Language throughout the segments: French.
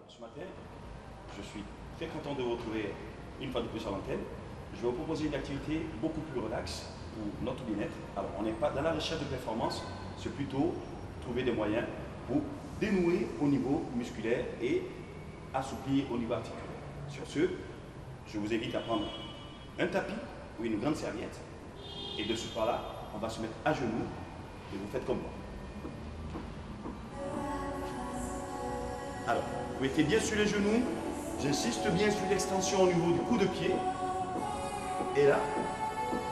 Alors, ce matin, je suis très content de vous retrouver une fois de plus à l'antenne. Je vais vous proposer une activité beaucoup plus relaxe pour notre bien-être. Alors, on n'est pas dans la recherche de performance, c'est plutôt trouver des moyens pour dénouer au niveau musculaire et assouplir au niveau articulaire. Sur ce, je vous invite à prendre un tapis ou une grande serviette et de ce pas-là, on va se mettre à genoux et vous faites comme moi. Alors, vous mettez bien sur les genoux, j'insiste bien sur l'extension au niveau du coup de pied. Et là,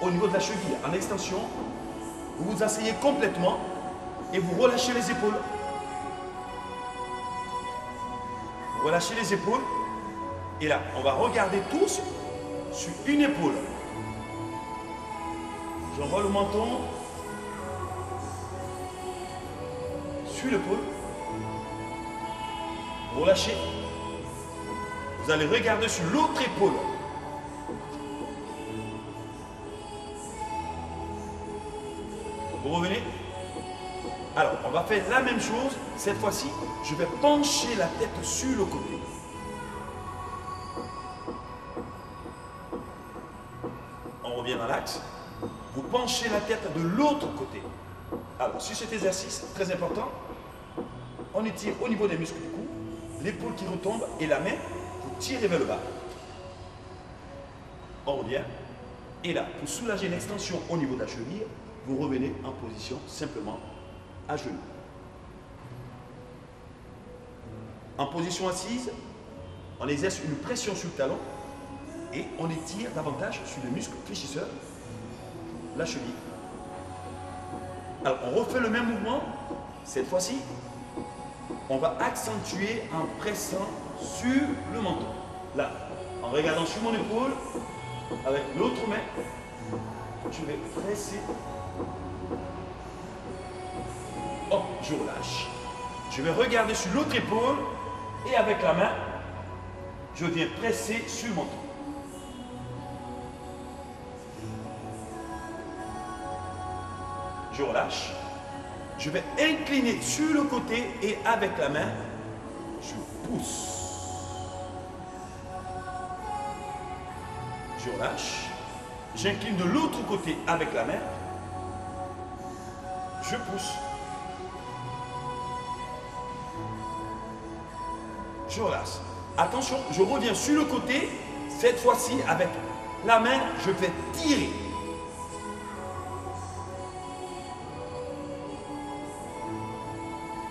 au niveau de la cheville, en extension, vous vous asseyez complètement et vous relâchez les épaules. Vous relâchez les épaules. Et là, on va regarder tous sur une épaule. J'envoie le menton sur l'épaule. Relâchez. Vous allez regarder sur l'autre épaule. Vous revenez. Alors, on va faire la même chose. Cette fois-ci, je vais pencher la tête sur le côté. On revient dans l'axe. Vous penchez la tête de l'autre côté. Alors, sur cet exercice, très important, on étire au niveau des muscles du cou, l'épaule qui retombe et la main, vous tirez vers le bas. On revient. Et là, pour soulager l'extension au niveau de la cheville, vous revenez en position simplement à genoux. En position assise, on exerce une pression sur le talon et on étire davantage sur le muscle fléchisseur, la cheville. Alors, on refait le même mouvement. Cette fois-ci, on va accentuer en pressant sur le menton. Là, en regardant sur mon épaule, avec l'autre main, je vais presser. Hop, je relâche. Je vais regarder sur l'autre épaule et avec la main, je viens presser sur le menton. Je relâche. Je vais incliner sur le côté et avec la main, je pousse. Je relâche. J'incline de l'autre côté avec la main. Je pousse. Je relâche. Attention, je reviens sur le côté. Cette fois-ci, avec la main, je vais tirer.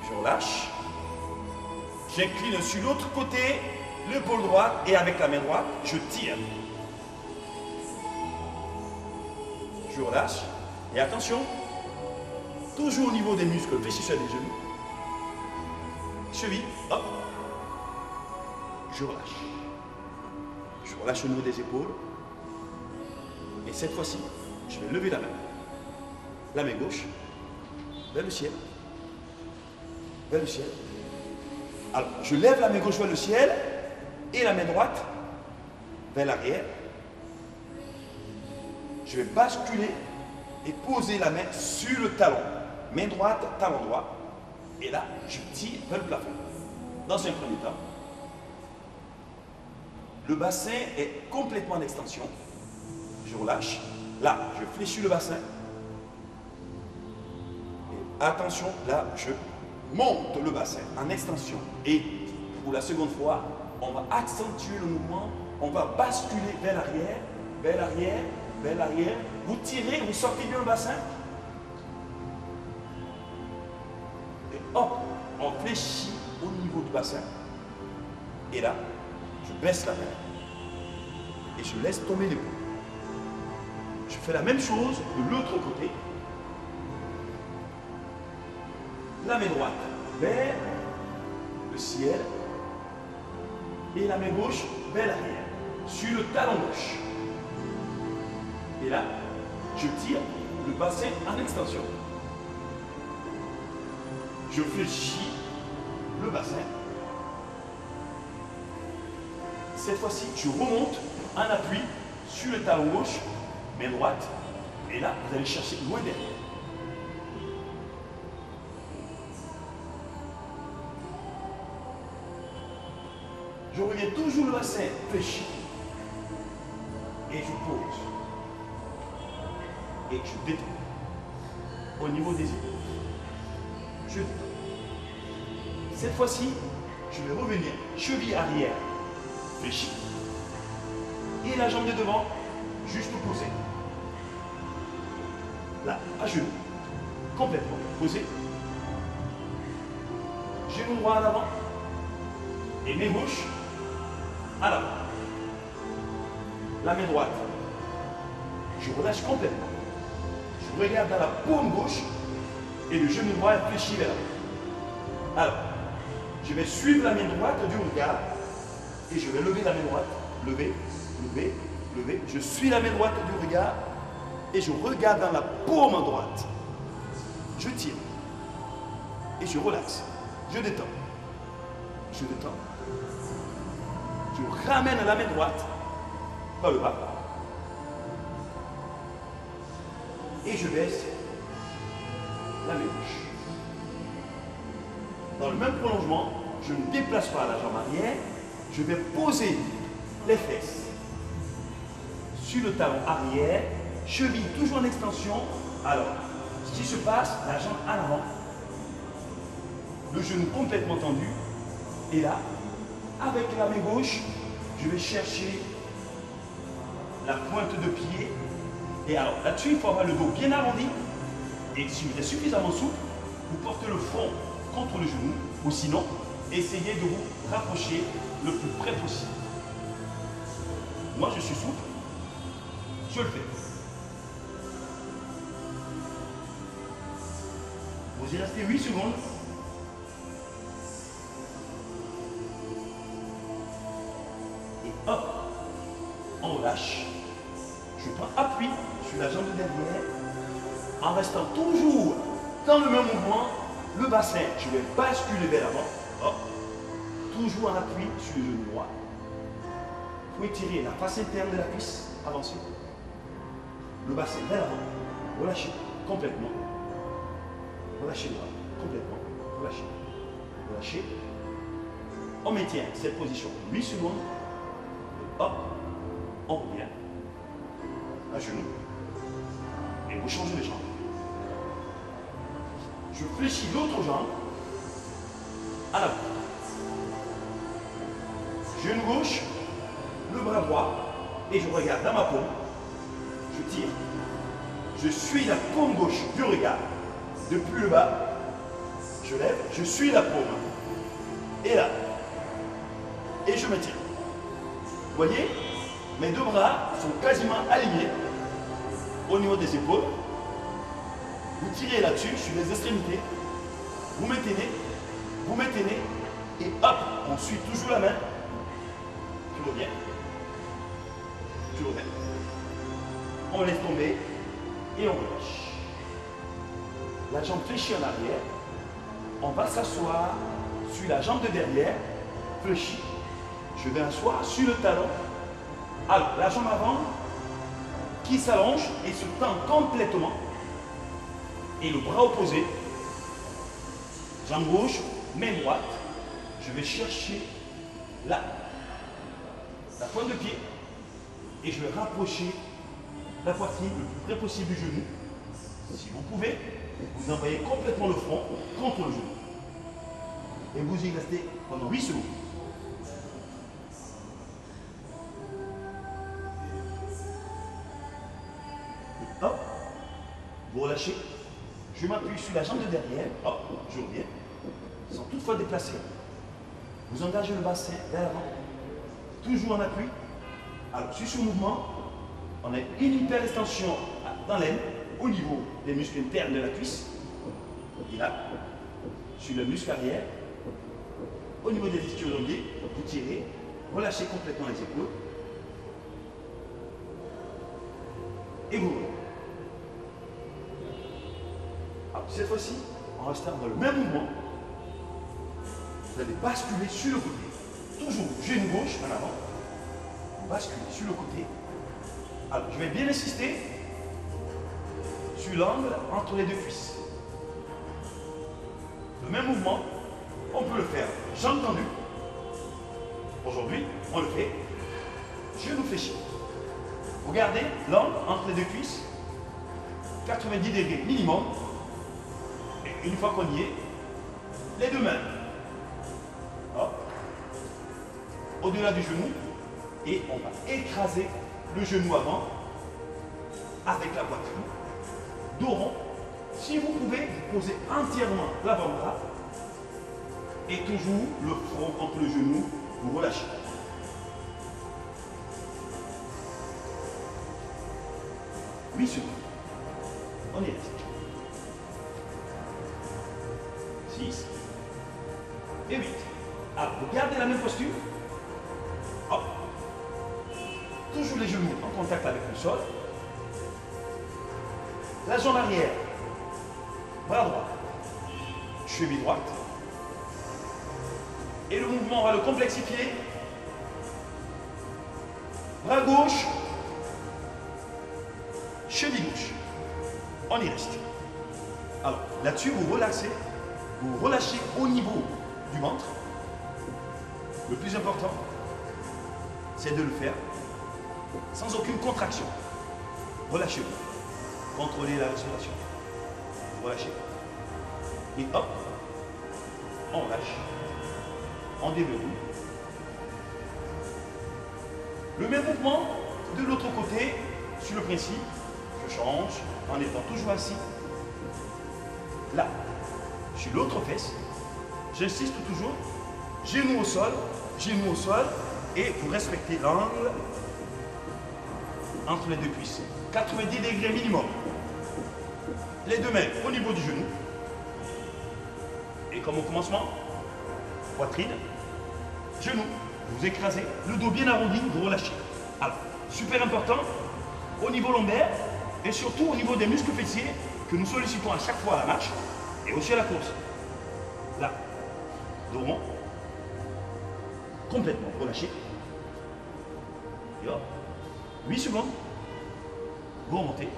Je relâche. J'incline sur l'autre côté, l'épaule droite, et avec la main droite, je tire. Je relâche. Et attention, toujours au niveau des muscles fléchisseurs des genoux. Cheville, hop. Je relâche. Je relâche au niveau des épaules. Et cette fois-ci, je vais lever la main. La main gauche, vers le ciel. Vers le ciel. Alors, je lève la main gauche vers le ciel et la main droite vers l'arrière. Je vais basculer et poser la main sur le talon. Main droite, talon droit. Et là, je tire vers le plafond. Dans un premier temps, le bassin est complètement en extension. Je relâche. Là, je fléchis le bassin. Et attention, là, je monte le bassin en extension. Et pour la seconde fois, on va accentuer le mouvement. On va basculer vers l'arrière, vers l'arrière, vers l'arrière. Vous tirez, vous sortez bien le bassin. Et hop, on fléchit au niveau du bassin. Et là, je baisse la main. Et je laisse tomber l'épaule. Je fais la même chose de l'autre côté. La main droite vers le ciel. Et la main gauche vers l'arrière. Sur le talon gauche. Et là, je tire le bassin en extension. Je fléchis le bassin. Cette fois-ci, je remonte en appui sur le talon gauche, main droite. Et là, vous allez chercher loin derrière. Je reviens toujours le bassin fléchi. Et je pose. Et je détends. Au niveau des épaules. Je détends. Cette fois-ci, je vais revenir cheville arrière fléchie. Et la jambe de devant juste posée. Là, à genoux. Complètement posé. Genou droit en avant. Et main gauche à l'avant. La main droite. Je relâche complètement. Je regarde dans la paume gauche et le genou droit est fléchi vers l'avant. Alors, je vais suivre la main droite du regard et je vais lever la main droite. Lever, lever, lever. Je suis la main droite du regard et je regarde dans la paume droite. Je tire et je relaxe. Je détends. Je détends. Je ramène la main droite par le bas. Et je baisse la main gauche. Dans le même prolongement, je ne déplace pas la jambe arrière. Je vais poser les fesses sur le talon arrière. Cheville toujours en extension. Alors, ce qui se passe, la jambe à l'avant. Le genou complètement tendu. Et là, avec la main gauche, je vais chercher la pointe de pied. Et alors là-dessus, il faut avoir le dos bien arrondi. Et si vous êtes suffisamment souple, vous portez le front contre le genou. Ou sinon, essayez de vous rapprocher le plus près possible. Moi, je suis souple. Je le fais. Vous y restez 8 secondes. Et hop, on relâche. Je prends appui sur la jambe de derrière en restant toujours dans le même mouvement. Le bassin, je vais basculer vers l'avant. Hop. Toujours en appui sur le genou droit. Vous étirez la face interne de la cuisse, avancez. Le bassin vers l'avant. Relâchez complètement. Relâchez le bras complètement. Relâchez. Relâchez. On maintient cette position 8 secondes. Et hop, on revient à genoux. Et vous changez de jambe. Je fléchis l'autre jambe à l'avant. Genou gauche, le bras droit, et je regarde dans ma paume. Je tire. Je suis la paume gauche du regard. Depuis le bas, je lève, je suis la paume. Et là. Et je me tire. Vous voyez, mes deux bras sont quasiment alignés au niveau des épaules. Vous tirez là-dessus, sur les extrémités. Vous maintenez, et hop, on suit toujours la main. Tu reviens. Tu reviens. On laisse tomber et on relâche. La jambe fléchie en arrière. On va s'asseoir sur la jambe de derrière, fléchie. Je vais asseoir sur le talon. Alors, la jambe avant qui s'allonge et se tend complètement. Et le bras opposé, jambe gauche, main droite, je vais chercher là, la pointe de pied, et je vais rapprocher la poitrine le plus près possible du genou. Si vous pouvez, vous envoyez complètement le front contre le genou. Et vous y restez pendant 8 secondes. Et hop, vous relâchez. Je m'appuie sur la jambe de derrière, hop, je reviens, sans toutefois déplacer. Vous engagez le bassin vers l'avant, toujours en appui. Alors, sur ce mouvement, on a une hyper extension dans l'aine, au niveau des muscles internes de la cuisse. Et là, sur le muscle arrière, au niveau des ischio-jambiers, vous tirez, relâchez complètement les épaules. Et vous revenez. Cette fois-ci, en restant dans le même mouvement, vous allez basculer sur le côté. Toujours genou gauche en avant. Basculer sur le côté. Alors, je vais bien insister sur l'angle entre les deux cuisses. Le même mouvement, on peut le faire jambe tendue. Aujourd'hui, on le fait. Genou fléchi. Vous gardez l'angle entre les deux cuisses, 90 degrés minimum. Et une fois qu'on y est, les deux mains. Hop. Au-delà du genou. Et on va écraser le genou avant avec la poitrine. Dos rond. Si vous pouvez, vous posez entièrement l'avant-bras. Et toujours le front entre le genou, vous relâchez. « 8 secondes. On y reste. 6 et 8. Alors, vous gardez la même posture. Hop. Toujours les genoux en contact avec le sol. La jambe arrière. Bras droit. Cheville droite. Et le mouvement, on va le complexifier. Bras gauche. Cheville gauche. On y reste. Alors, là-dessus, vous relaxez. Vous relâchez au niveau du ventre. Le plus important, c'est de le faire sans aucune contraction. Relâchez-vous. Contrôlez la respiration. Relâchez. Et hop, on lâche. On déverrouille. Le même mouvement de l'autre côté, sur le principe, je change en étant toujours assis. Là, sur l'autre fesse, j'insiste toujours, genou au sol, et vous respectez l'angle entre les deux cuisses. 90 degrés minimum. Les deux mains au niveau du genou. Et comme au commencement, poitrine, genou, vous écrasez, le dos bien arrondi, vous relâchez. Alors, super important, au niveau lombaire et surtout au niveau des muscles fessiers que nous sollicitons à chaque fois à la marche et aussi à la course. Là, dos rond, complètement relâché. Et hop, 8 secondes, vous remontez.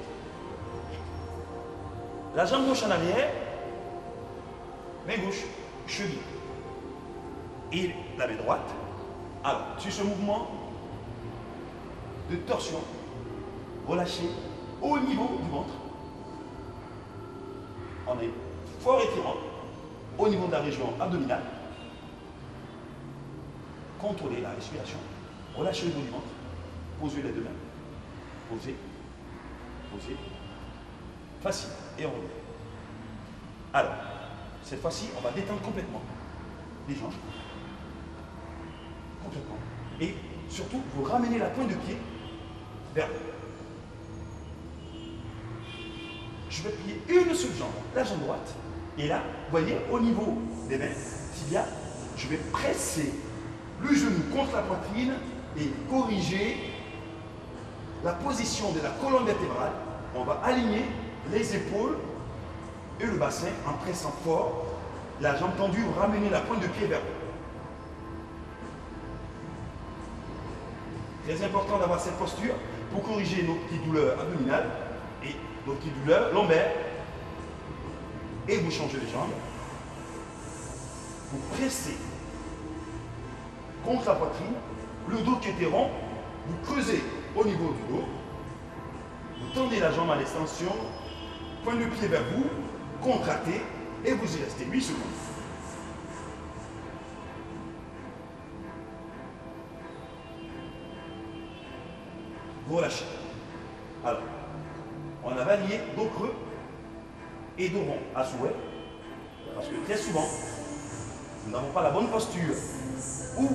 La jambe gauche en arrière, main gauche, cheville. Et la main droite. Alors, sur ce mouvement de torsion, relâchez au niveau du ventre. On est fort étirant au niveau de la région abdominale. Contrôlez la respiration. Relâchez au niveau du ventre. Posez les deux mains. Posez. Posez. Facile. Et on revient. Alors, cette fois-ci, on va détendre complètement les jambes. Complètement. Et surtout, vous ramenez la pointe de pied vers le haut. Je vais plier une seule jambe, la jambe droite. Et là, vous voyez, au niveau des mains, tibia, je vais presser le genou contre la poitrine et corriger la position de la colonne vertébrale. On va aligner les épaules et le bassin en pressant fort. La jambe tendue, vous ramenez la pointe de pied vers le haut. Très important d'avoir cette posture pour corriger nos petites douleurs abdominales et nos petites douleurs lombaires. Et vous changez les jambes. Vous pressez contre la poitrine, le dos qui était rond, vous creusez au niveau du dos. Vous tendez la jambe à l'extension, pointe de pied vers vous, contractez et vous y restez 8 secondes. Vous relâchez. Alors, on a varié dos creux et dos rond à souhait, parce que très souvent, nous n'avons pas la bonne posture, ou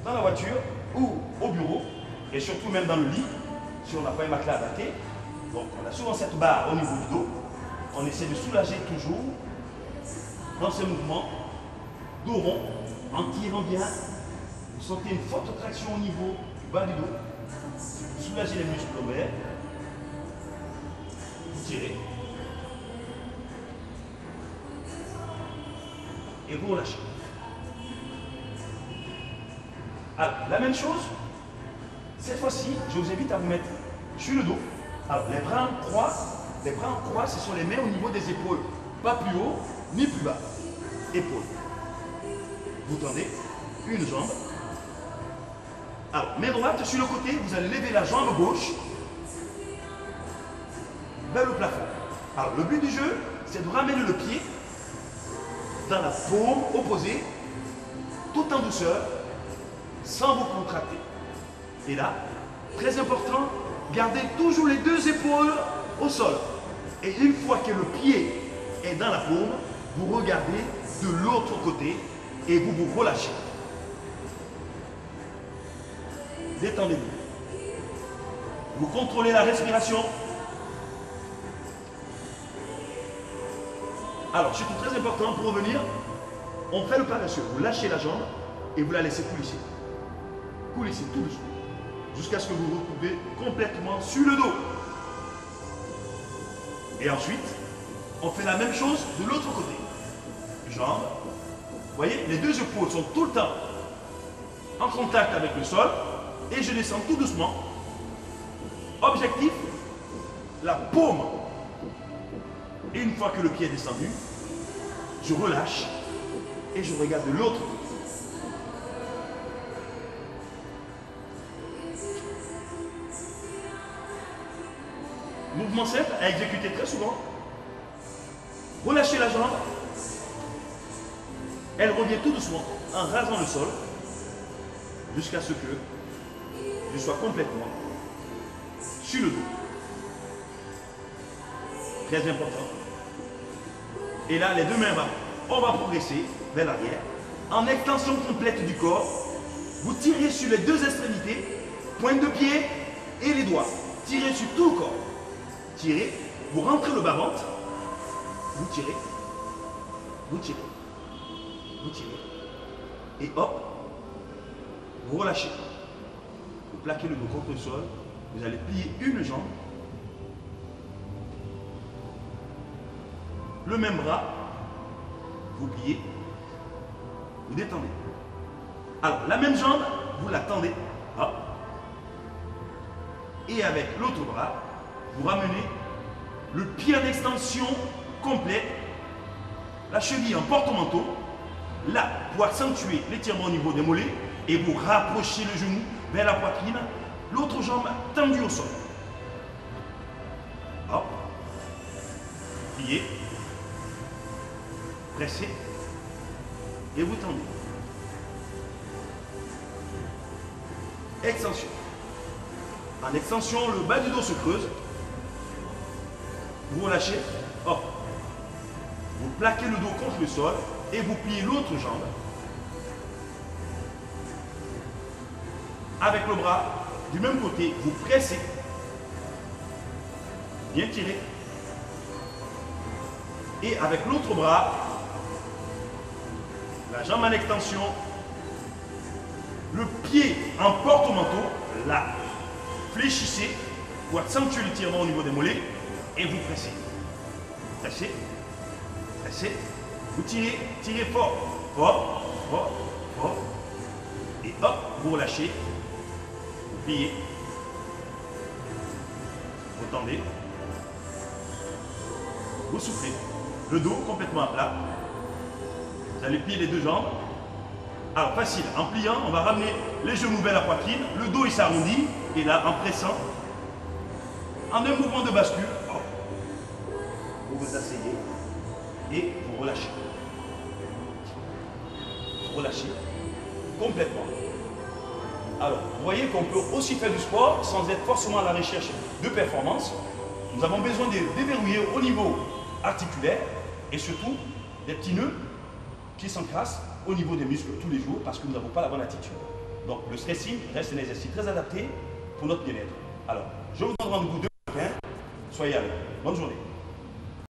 dans la voiture, ou au bureau, et surtout même dans le lit, si on n'a pas un matelas adapté. Donc on a souvent cette barre au niveau du dos. On essaie de soulager toujours dans ce mouvement dos rond, en tirant bien. Vous sentez une forte traction au niveau du bas du dos. Vous soulagez les muscles lombaires. Vous tirez. Et vous relâchez. Alors, la même chose, cette fois-ci, je vous invite à vous mettre sur le dos. Alors, les bras en croix, ce sont les mains au niveau des épaules. Pas plus haut, ni plus bas. Épaules. Vous tendez une jambe, Alors, main droite sur le côté, vous allez lever la jambe gauche vers le plafond. Alors, le but du jeu, c'est de ramener le pied dans la paume opposée, tout en douceur, sans vous contracter. Et là, très important, gardez toujours les deux épaules au sol. Et une fois que le pied est dans la paume, vous regardez de l'autre côté et vous vous relâchez. Détendez-vous. Vous contrôlez la respiration. Alors, surtout très important pour revenir, on fait le paresseux. Vous lâchez la jambe et vous la laissez coulisser. Coulissez tout doucement. Jusqu'à ce que vous vous retrouvez complètement sur le dos. Et ensuite, on fait la même chose de l'autre côté. Jambes. Vous voyez, les deux épaules sont tout le temps en contact avec le sol. Et je descends tout doucement. Objectif, la paume. Et une fois que le pied est descendu, je relâche et je regarde de l'autre côté. Mouvement simple à exécuter très souvent. Relâchez la jambe. Elle revient tout doucement en rasant le sol jusqu'à ce que je sois complètement sur le dos. Très important. Et là, les deux mains, on va progresser vers l'arrière. En extension complète du corps, vous tirez sur les deux extrémités, pointe de pied et les doigts. Tirez sur tout le corps. Tirez, vous rentrez le bas-ventre, vous tirez, vous tirez, vous tirez. Et hop, vous relâchez. Vous plaquez le dos contre le sol, vous allez plier une jambe, le même bras, vous pliez, vous détendez. Alors, la même jambe, vous la tendez, hop, et avec l'autre bras, vous ramenez le pied en extension complète, la cheville en porte-manteau, là, pour accentuer l'étirement au niveau des mollets, et vous rapprochez le genou vers la poitrine, l'autre jambe tendue au sol. Hop. Pliez. Pressez. Et vous tendez. Extension. En extension, le bas du dos se creuse. Vous relâchez. Hop. Vous plaquez le dos contre le sol et vous pliez l'autre jambe. Avec le bras du même côté, vous pressez. Bien tiré. Et avec l'autre bras, la jambe en extension, le pied en porte-manteau, là, fléchissez pour accentuer l'étirement au niveau des mollets et vous pressez. Pressez, pressez, vous tirez, tirez fort, fort, fort, fort, et hop, vous relâchez, vous pliez, vous tendez, vous soufflez, le dos complètement à plat, vous allez plier les deux jambes. Alors facile, en pliant, on va ramener les genoux vers la poitrine, le dos il s'arrondit, et là en pressant, en un mouvement de bascule, vous vous asseyez et vous relâchez. Vous relâchez complètement. Alors, vous voyez qu'on peut aussi faire du sport sans être forcément à la recherche de performance. Nous avons besoin de déverrouiller au niveau articulaire et surtout des petits nœuds qui s'encrassent au niveau des muscles tous les jours parce que nous n'avons pas la bonne attitude. Donc le stretching reste un exercice très adapté pour notre bien-être. Alors, je vous donne rendez-vous demain matin. Soyez à l'heure. Bonne journée.